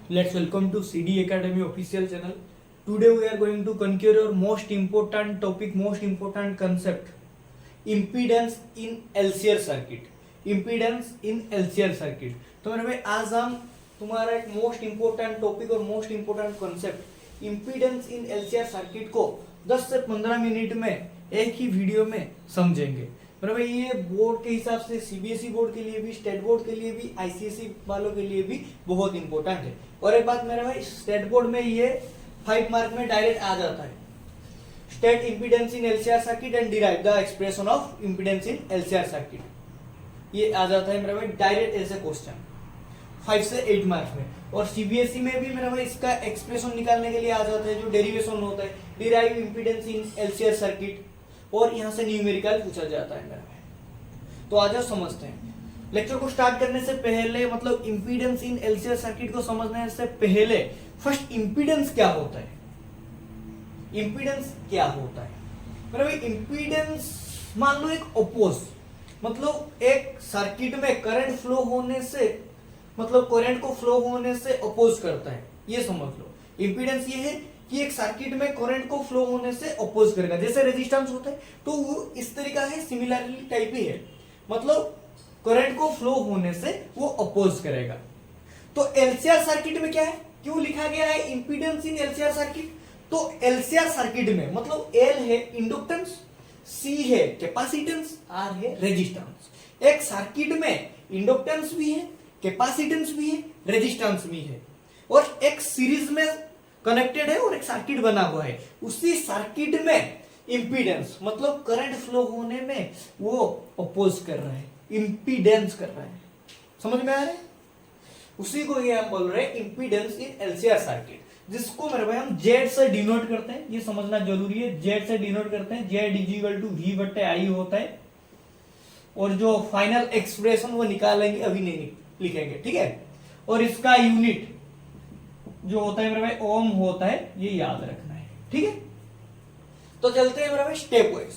Let's welcome to CD Academy official channel. Today we are going to conquer your most important topic, most important concept, impedance in LCR circuit. Impedance in LCR circuit. तो मेरे भाई आज हम तुम्हारा एक most important topic और most important concept impedance इन LCR circuit को 10 से 15 मिनट में एक ही वीडियो में समझेंगे। मेरे भाई ये बोर्ड के हिसाब से सीबीएसई बोर्ड के लिए भी, स्टेट बोर्ड के लिए भी, आईसीएसई वालों के लिए भी बहुत इंपॉर्टेंट है। और एक बात मेरे भाई, स्टेट बोर्ड में ये 5 मार्क में डायरेक्ट आ जाता है, state impedance in LCR circuit and derive the expression of impedance in LCR circuit, ये आ जाता है मेरे भाई डायरेक्ट एज ए क्वेश्चन 5 से 8 मार्क्स में। और सीबीएसई में भी मेरा भाई इसका एक्सप्रेशन निकालने के लिए आ जाता है, जो डेरिवेशन होता है, डिराइव इम्पीडेंस इन एलसीआर सर्किट, और यहां से न्यूमेरिकल पूछा जाता है मेरा भाई। तो आज समझते हैं। लेक्चर को स्टार्ट करने से पहले, मतलब इम्पीडेंस इन एलसीआर सर्किट को समझने से पहले फर्स्ट इम्पीडेंस क्या होता है, इम्पीडेंस क्या होता है मेरा भाई। इम्पीडेंस मान लो एक ओपोज, मतलब एक सर्किट में करंट फ्लो होने से, मतलब करंट को फ्लो होने से अपोज करता है, ये समझ लो। इंपीडेंस ये है कि एक सर्किट में करंट को फ्लो होने से अपोज करेगा। जैसे रेजिस्टेंस होता है तो वो इस तरीका है, सिमिलरली टाइप ही है, मतलब करंट को फ्लो होने से वो अपोज करेगा। तो एलसीआर सर्किट में क्या है, क्यों लिखा गया है इंपीडेंस इन एलसीआर सर्किट? तो एलसीआर सर्किट में मतलब एल है इंडक्टेंस, सी है कैपेसिटेंस, आर है रेजिस्टेंस। एक सर्किट में इंडक्टेंस भी है, कैपेसिटेंस भी है, रेजिस्टेंस भी है, और एक सीरीज में कनेक्टेड है और एक सर्किट बना हुआ है। उसी सर्किट में इंपीडेंस मतलब करंट फ्लो होने में वो अपोज कर रहा है, इंपीडेंस कर रहा है। समझ में आ रहा है? उसी को ये हम बोल रहे हैं इंपीडेंस इन एलसीआर सर्किट, जिसको मेरे भाई हम जेड से डिनोट करते हैं। ये समझना जरूरी है, जेड से डिनोट करते हैं। Z is equal to V बटे आई होता है, और जो फाइनल एक्सप्रेशन वो निकालेंगे, अभी नहीं लिखेंगे, ठीक है। और इसका यूनिट जो होता है मेरे भाई ओम होता है, ये याद रखना है, ठीक है। तो चलते हैं मेरे भाई स्टेप वाइज,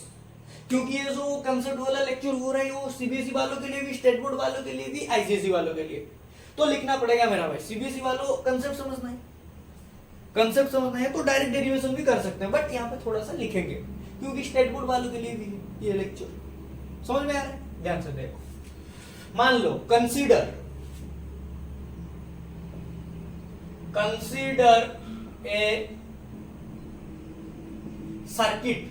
क्योंकि ये जो कंसेप्ट वाला लेक्चर हो रहा है वो सीबीएसई वालों के लिए भी, स्टेट बोर्ड वालों के लिए भी, आईसीएसई वालों के लिए। तो लिखना पड़ेगा मेरा भाई। सीबीएसई वालों कंसेप्ट समझना है, कंसेप्ट समझना है तो डायरेक्ट डेरिवेशन भी कर सकते हैं, बट यहाँ पे थोड़ा सा लिखेंगे, क्योंकि स्टेट बोर्ड वालों के लिए भी है ये लेक्चर। समझ में आ रहा है? ध्यान से देखो। मान low consider a circuit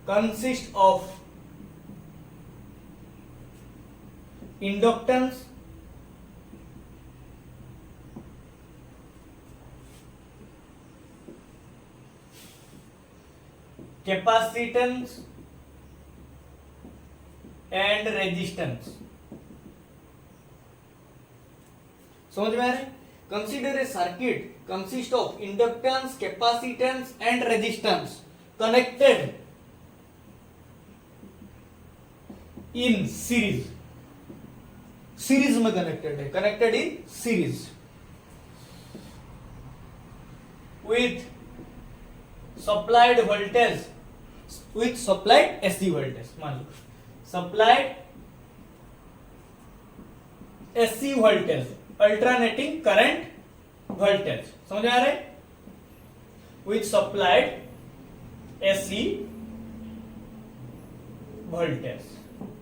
consist of inductance, capacitance and resistance। समझ में आ रहा है? Consider a circuit consist of inductance, capacitance and resistance connected in series, series में कनेक्टेड है, connected in series with supplied voltage, with supplied AC voltage. मान लो supplied AC voltage, alternating current voltage. समझ में आ रहा है? With supplied AC voltage.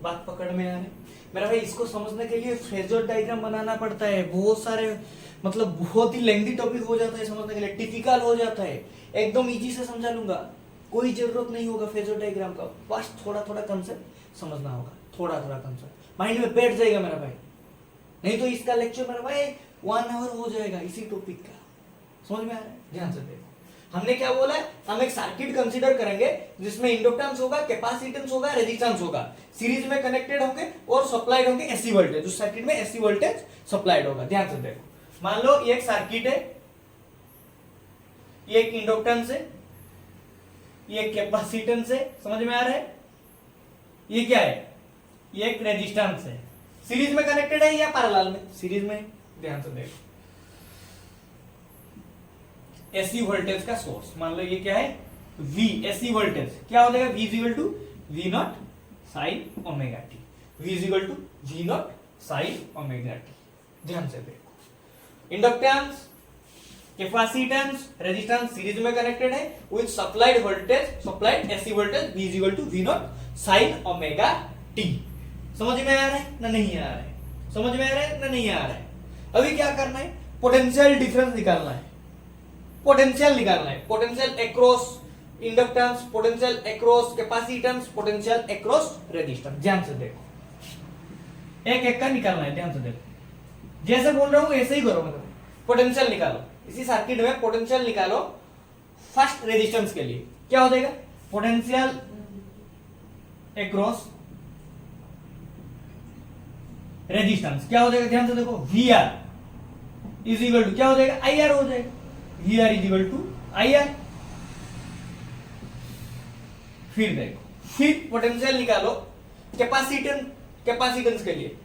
बात पकड़ में आ रही मेरा भाई? इसको समझने के लिए फेजर डायग्राम बनाना पड़ता है, बहुत सारे, मतलब बहुत ही लेंथी टॉपिक हो जाता है समझने के लिए, टिपिकल हो जाता है। एकदम इजी से समझा लूंगा, कोई जरूरत नहीं होगा फेजर डायग्राम का, बस थोड़ा थोड़ा कंसेप्ट समझना होगा, थोड़ा थोड़ा कंसेप्ट माइंड में बैठ जाएगा मेरा भाई। नहीं तो इसका लेक्चर मेरा भाई 1 आवर हो जाएगा इसी टॉपिक का। समझ में आ रहा है? ध्यान से देखो। हमने क्या बोला है, हम एक सर्किट कंसीडर करेंगे जिसमें इंडक्टेंस होगा, कैपेसिटेंस होगा, रेजिस्टेंस होगा, सीरीज में कनेक्टेड होंगे और सप्लाइड होंगे एसी वोल्टेज। उस सर्किट में एसी वोल्टेज सप्लाइड होगा। ध्यान से देखो। मान लो ये एक सर्किट है, ये एक इंडक्टेंस है, ये एक कैपेसिटेंस है। समझ में आ रहा है? ये क्या है, ये एक रेजिस्टेंस है। सीरीज में कनेक्टेड है या पैरेलल में? सीरीज में। ध्यान से देखो। एसी वोल्टेज का सोर्स मान लो ये क्या है, वी एसी वोल्टेज क्या हो जाएगा, V equal to V naught sine omega T, V is equal to V naught sine omega T. ध्यान से देखो, इंडक्टेंस, कैपेसिटेंस, रेजिस्टेंस सीरीज में कनेक्टेड है with supplied voltage, supplied AC voltage V is equal to V naught sine omega T. समझ में आ रहा है ना नहीं आ रहा है? समझ में आ रहा है ना नहीं आ रहा है? अभी क्या करना है, पोटेंशियल डिफरेंस निकालना है, पोटेंशियल निकालना है, potential across inductance, potential across capacitance, potential across resistance. ध्यान से देखो, एक एक का निकालना है, ध्यान से देखो, जैसे बोल रहा हूं ऐसे ही करो। मतलब पोटेंशियल निकालो, इसी सर्किट में पोटेंशियल निकालो फर्स्ट रेजिस्टेंस के लिए। क्या हो जाएगा, पोटेंशियल अक्रॉस रेजिस्टेंस क्या हो जाएगा, ध्यान से देखो, V R is equal to क्या हो जाएगा, आई आर हो जाएगा, V R is equal to I R. फिर देखो, फिर पोटेंशियल निकालो कैपेसिटेंस के लिए।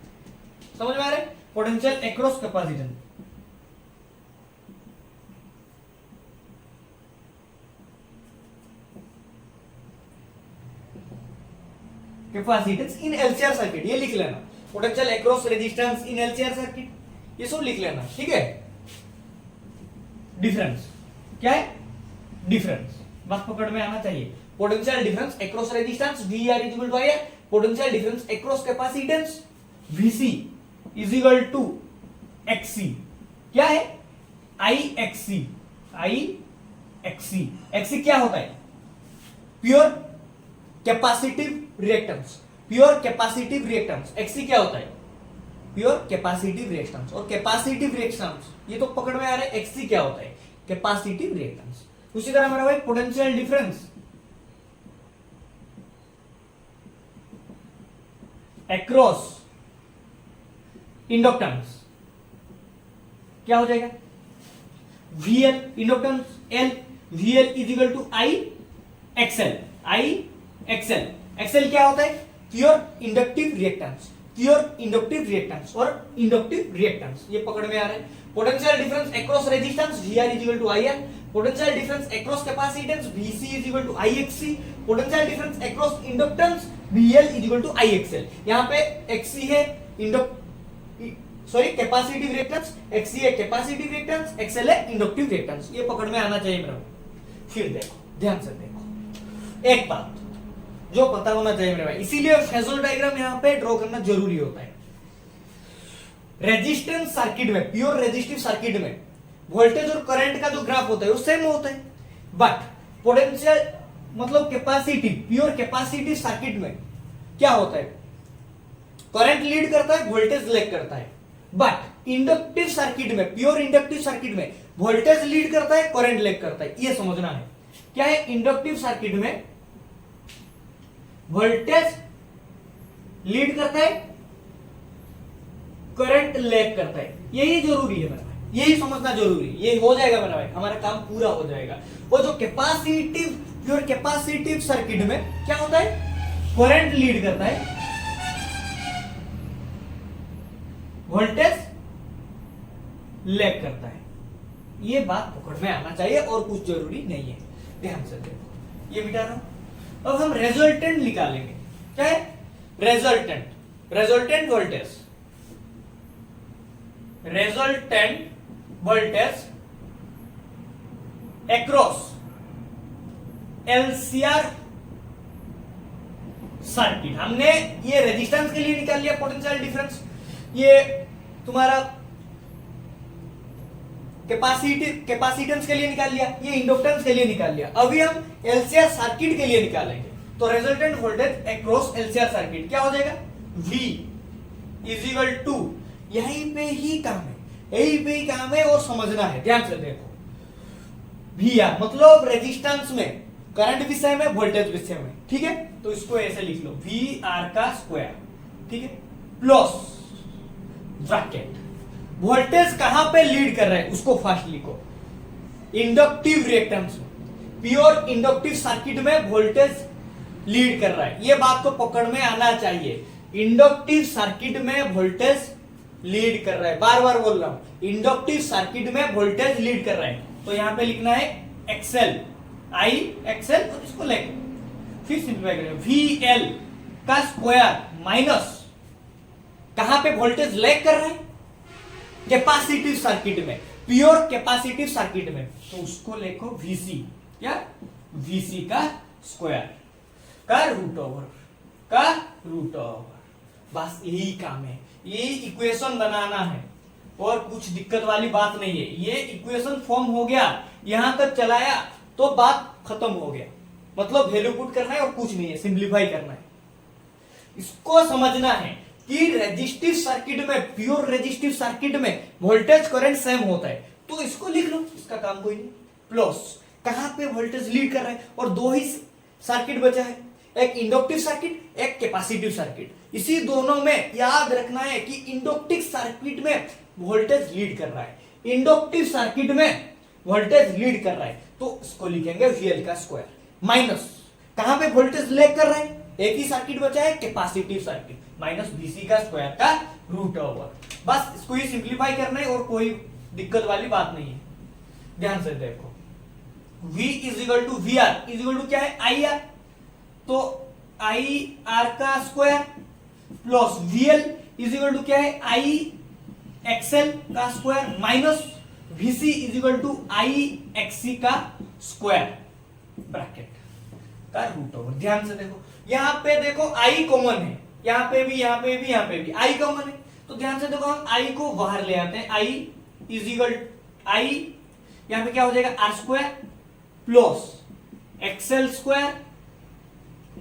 समझ में आ रहा है, पोटेंशियल अक्रॉस कैपेसिटेंस, कैपेसिटेंस इन एलसीआर सर्किट, ये लिख लेना, potential across resistance in LCR circuit, ये सब लिख लेना, ठीक है। डिफरेंस क्या है, डिफरेंस बस पकड़ में आना चाहिए। Potential difference across resistance V R is equal to I R, potential difference across capacitance VC is equal to XC. क्या है, I XC, I XC. XC क्या होता है, pure capacitive reactance, pure capacitive reactance. XC क्या होता है, pure capacitive reactance. और capacitive reactance ये तो पकड़ में आ रहा है, एक्सी क्या होता है, कैपेसिटिव रिएक्टेंस। उसी तरह हमारा भाई पोटेंशियल डिफरेंस अक्रॉस इंडक्टेंस क्या हो जाएगा, VL inductance L, VL is equal to I XL, I XL। XL क्या होता है, pure inductive reactance, pure inductive reactance और इंडक्टिव रिएक्टेंस, ये पकड़ में आ रहा है। Potential difference across resistance VR is equal to IR, potential difference across capacitance VC is equal to IXC, potential difference across inductance VL is equal to IXL। यहां पे XC है कैपेसिटिव रिएक्टेंस, XC है capacitive reactance, XL है inductive reactance, ये पकड़ में आना चाहिए मेरे को। फिर देखो, ध्यान से देखो, एक बात जो पता होना चाहिए मेरे भाई, इसीलिए फेजर डायग्राम यहां पे ड्रॉ करना जरूरी होता है। रेजिस्टेंस सर्किट में, प्योर रेजिस्टिव सर्किट में वोल्टेज और करंट का जो ग्राफ होता है वो सेम होता है, बट पोटेंशियल मतलब कैपेसिटिव, प्योर कैपेसिटिव सर्किट में क्या होता है, करंट लीड करता है, वोल्टेज लैग करता है। बट इंडक्टिव सर्किट में, प्योर इंडक्टिव सर्किट में वोल्टेज लीड करता है, करंट लैग करता है, ये समझना है। क्या है, इंडक्टिव सर्किट में वोल्टेज लीड करता है, करंट लैग करता है, यही जरूरी है मेरा भाई, यही समझना जरूरी है। ये हो जाएगा मेरा भाई, हमारा काम पूरा हो जाएगा। वो जो कैपेसिटिव, प्योर कैपेसिटिव सर्किट में क्या होता है, करंट लीड करता है, वोल्टेज लैग करता है, ये बात पकड़ में आना चाहिए और कुछ जरूरी नहीं है। ध्यान से देखो, ये मिटा रहा हूं। अब हम रिजल्टेंट निकालेंगे। क्या है, resultant, resultant voltage, resultant voltage across LCR circuit. हमने ये रेजिस्टेंस के लिए निकाल लिया पोटेंशियल डिफरेंस, ये तुम्हारा कैपेसिटेंस के लिए निकाल लिया, ये इंडक्टेंस के लिए निकाल लिया। अभी हम एलसीआर सर्किट के लिए निकालेंगे। तो resultant voltage across LCR circuit क्या हो जाएगा, V इज इक्वल टू, यहीं पे ही काम है, यहीं पे ही काम है और समझना है। ध्यान से देखो, VR मतलब रेजिस्टेंस में, करंट विषय में, वोल्टेज विषय में, ठीक है। तो इसको ऐसे लिख लो, VR का स्क्वायर, ठीक है, प्लस ब्रैकेट, वोल्टेज कहां पे लीड कर रहा है उसको फर्स्ट लिखो, इंडक्टिव रिएक्टेंस में, प्योर इंडक्टिव सर्किट में वोल्टेज लीड कर रहा है, ये बात तो पकड़ में आना चाहिए। इंडक्टिव सर्किट में वोल्टेज लीड कर रहा है, बार बार बोल रहा हूं, इंडक्टिव सर्किट में वोल्टेज लीड कर रहा है। तो यहां पे लिखना है एक्सएल, आई एक्सएल, और इसको लेकर फिर सिंप्लीफाई करेंगे, VL का स्क्वायर माइनस कहां पे वोल्टेज लैग कर रहा है, कैपेसिटिव सर्किट में, प्योर कैपेसिटिव सर्किट में, तो उसको लिखो Vc, क्या Vc का स्क्वायर का रूट ओवर, बस यही काम है, ये इक्वेशन बनाना है और कुछ दिक्कत वाली बात नहीं है। ये इक्वेशन फॉर्म हो गया, यहां तक चलाया तो बात खत्म हो गया, मतलब वैल्यू पुट करना है और कुछ नहीं है, सिंप्लीफाई करना है। इसको समझना है कि रेजिस्टिव सर्किट में, प्योर रेजिस्टिव सर्किट में वोल्टेज करंट सेम होता है, तो इसको लिख लो, इसका काम कोई नहीं। प्लस कहां पे वोल्टेज लीड कर रहा है, और दो ही सर्किट बचा है, एक इंडक्टिव सर्किट, एक कैपेसिटिव सर्किट। इसी दोनों में याद रखना है कि इंडक्टिव सर्किट में वोल्टेज लीड कर रहा है, इंडक्टिव सर्किट में वोल्टेज लीड कर रहा है, तो इसको लिखेंगे VL का स्क्वायर माइनस कहां पे वोल्टेज लैग कर रहा है, एक ही सर्किट बचा है कैपेसिटिव सर्किट, माइनस Vc का स्क्वायर का रूट ओवर। बस इसको ही सिंप्लीफाई करना है और कोई दिक्कत वाली बात नहीं है। ध्यान से देखो, V is equal to VR is equal to क्या है, IR, तो IR का square plus VL is equal to क्या है, IXL का square minus Vc is equal to IXC का स्क्वायर ब्रैकेट का रूट ओवर। ध्यान से देखो, यहां पे देखो I कॉमन है, यहां पे भी I कॉमन है, तो ध्यान से देखो हम I को बाहर ले आते हैं, I इज इक्वल I, यहां पे क्या हो जाएगा, R square plus XL square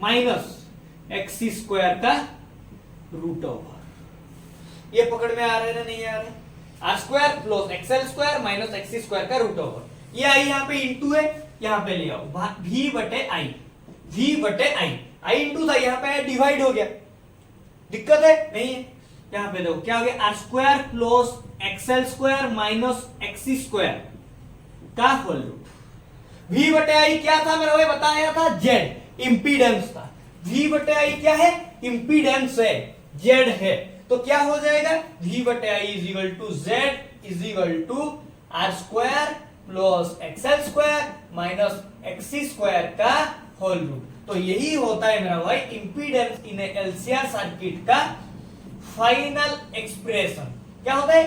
minus XC square का रूट ओवर। ये पकड़ में आ रहा है ना, नहीं आ रहा है, R square plus XL square minus XC square का रूट ओवर। ये I यहां पे इंटू है, यहां पे ले आओ V बटे I इंटू था, यहां पे डिवाइड हो गया, दिक्कत है नहीं है। यहां पे देखो क्या हो गया, R square plus XL square minus XC square का होल रूट। V बटे I क्या था मेरा भाई, बताया था Z, इंपीडेंस था। V बटे I क्या है, इंपीडेंस है, Z है, तो क्या हो जाएगा, V बटे I is equal to Z is equal to R square plus XL square minus XC square का होल रूट। तो यही होता है मेरा भाई इंपीडेंस इन LCR सर्किट का फाइनल एक्सप्रेशन। क्या होता है,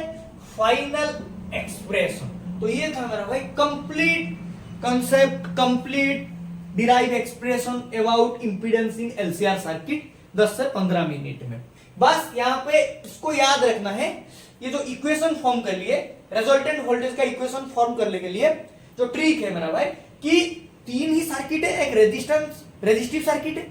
फाइनल एक्सप्रेशन। तो ये था मेरा भाई complete concept, complete derive expression about impedance in LCR circuit 10 से 15 मिनट में। बस यहाँ पे इसको याद रखना है, ये जो इक्वेशन फॉर्म कर लिए, रिजल्टेंट वोल्टेज का इक्वेशन फॉर्म करने के लिए जो ट्रिक है मेरा भाई, कि तीन ही सर्किट है, एक रेजिस्टिव सर्किट है,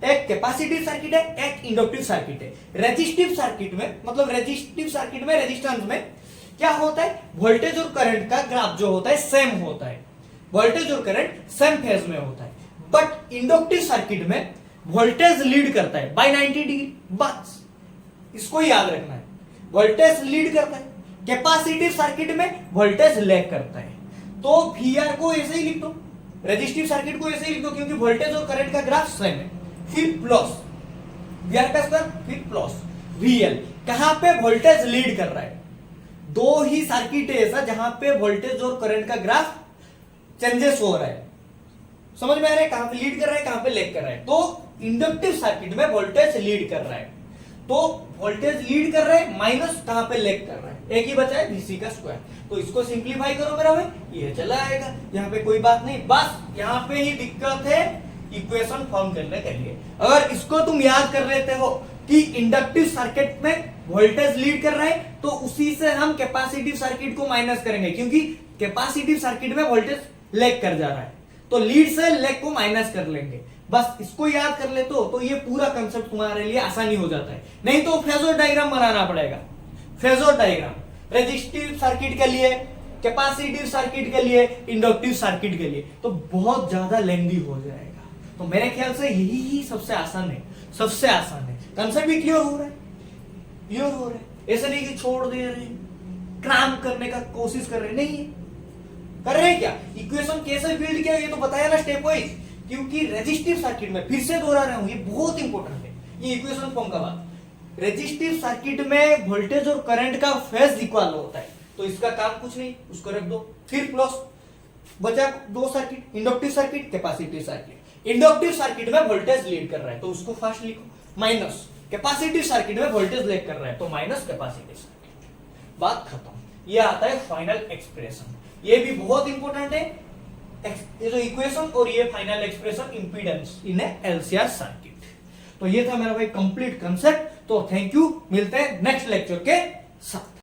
एक कैपेसिटिव सर्किट है, एक इंडक्टिव सर्किट है। रेजिस्टिव सर्किट में, मतलब रेजिस्टिव सर्किट में, रेजिस्टेंस में क्या होता है, वोल्टेज और करंट का ग्राफ जो होता है सेम होता है, वोल्टेज और करंट सेम फेज में होता है। बट इंडक्टिव सर्किट में वोल्टेज लीड करता है बाय 90 डिग्री, बस इसको याद रखना है, वोल्टेज लीड करता है। कैपेसिटिव सर्किट में वोल्टेज लैग करता है। तो VR को ऐसे ही लिख दो, रेजिस्टिव सर्किट को ऐसे ही लिख दो, क्योंकि वोल्टेज और करंट का ग्राफ सेम है। फिर प्लस VR का स्क्वायर, फिर प्लस VL, कहां पे वोल्टेज लीड कर रहा है। दो ही सर्किट है ऐसा जहां पे वोल्टेज और करंट का ग्राफ चेंजेस हो रहा है, समझ में आ रहा है, कहां पे लीड कर रहा है, कहां पे लैग कर रहा है। तो इंडक्टिव सर्किट में वोल्टेज लीड कर रहा है, तो वोल्टेज लीड कर रहा है, माइनस कहां पे लैग कर रहा है, एक ही बचा है Vc का स्क्वायर। तो इसको सिंप्लीफाई करो मेरा भाई, ये चला आएगा, यहाँ पे कोई बात नहीं। बस यहाँ पे ही दिक्कत है इक्वेशन फॉर्म करने के लिए। अगर इसको तुम याद कर लेते हो कि इंडक्टिव सर्किट में वोल्टेज लीड कर रहा है, तो उसी से हम कैपेसिटिव सर्किट को माइनस करेंगे, क्योंकि कैपेसिटिव सर्किट में वोल्टेज लैग कर जा रहा है, तो लीड से लैग को माइनस कर लेंगे। बस इसको याद कर ले तो ये पूरा कंसेप्ट तुम्हारे लिए आसानी हो जाता है। नहीं तो फेजर डायग्राम बनाना पड़ेगा, फेजर डायग्राम रेजिस्टिव सर्किट के लिए, कैपेसिटिव सर्किट के लिए, इंडक्टिव सर्किट के लिए, तो बहुत ज्यादा लेंथी हो जाएगा। तो मेरे ख्याल से यही ही सबसे आसान है, सबसे आसान है। कंसेप्ट भी क्लियर हो रहा है, क्लियर हो रहा है, ऐसा नहीं कि छोड़ दे रहे, क्राम करने का कोशिश कर रहे, नहीं कर रहे क्या, इक्वेशन कैसे बिल्ड किया ये तो बताया ना स्टेप वाइज। क्योंकि रेजिस्टिव सर्किट में, फिर से दोहरा रहा हूं, ये बहुत इंपॉर्टेंट है, ये इक्वेशन फॉर्म का बात। रेजिस्टिव सर्किट में वोल्टेज और करंट का फेज इक्वल होता है, तो इसका काम कुछ नहीं, उसको रख दो। फिर प्लस बचा दो circuit, inductive circuit, capacitive circuit. Inductive circuit में वोल्टेज लीड कर रहा है, तो उसको फर्स्ट लिखो, माइनस कैपेसिटिव सर्किट में वोल्टेज लैग कर रहा है तो माइनस कैपेसिटिव सर्किट, बात खत्म। ये आता है फाइनल एक्सप्रेशन, ये भी बहुत इंपॉर्टेंट है, ये जो इक्वेशन और ये फाइनल एक्सप्रेशन इंपीडेंस इन एलसीआर सर्किट। तो ये था मेरा भाई कंप्लीट कंसेप्ट। तो थैंक यू, मिलते हैं नेक्स्ट लेक्चर के साथ।